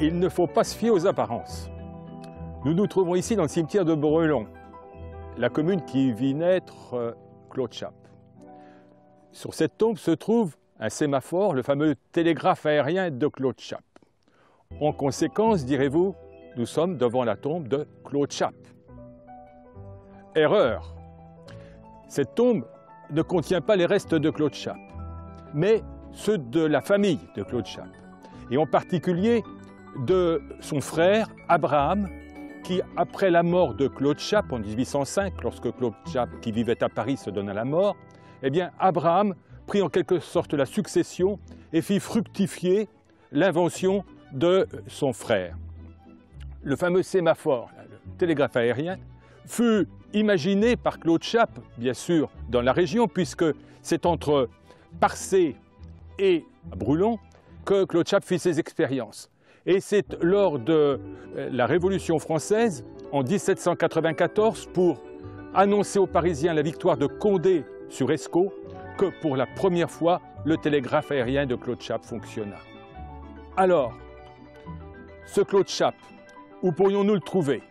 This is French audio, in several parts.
il ne faut pas se fier aux apparences. Nous nous trouvons ici dans le cimetière de Brelon, la commune qui vit naître Claude Chappe. Sur cette tombe se trouve un sémaphore, le fameux télégraphe aérien de Claude Chappe. En conséquence, direz-vous, nous sommes devant la tombe de Claude Chappe. Erreur. Cette tombe ne contient pas les restes de Claude Chappe, mais ceux de la famille de Claude Chappe, et en particulier de son frère Abraham, qui, après la mort de Claude Chappe en 1805, lorsque Claude Chappe, qui vivait à Paris, se donna la mort, eh bien, Abraham prit en quelque sorte la succession et fit fructifier l'invention de son frère. Le fameux sémaphore, le télégraphe aérien, fut imaginé par Claude Chappe, bien sûr, dans la région, puisque c'est entre Parcé et Brulon que Claude Chappe fit ses expériences. Et c'est lors de la Révolution française, en 1794, pour annoncer aux Parisiens la victoire de Condé sur Escaut, que pour la première fois, le télégraphe aérien de Claude Chappe fonctionna. Alors, ce Claude Chappe, où pourrions-nous le trouver?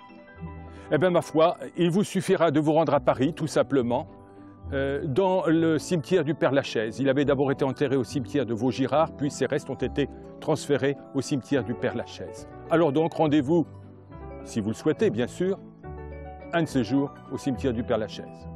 Eh bien, ma foi, il vous suffira de vous rendre à Paris, tout simplement, dans le cimetière du Père-Lachaise. Il avait d'abord été enterré au cimetière de Vaugirard, puis ses restes ont été transférés au cimetière du Père-Lachaise. Alors donc, rendez-vous, si vous le souhaitez, bien sûr, un de ces jours au cimetière du Père-Lachaise.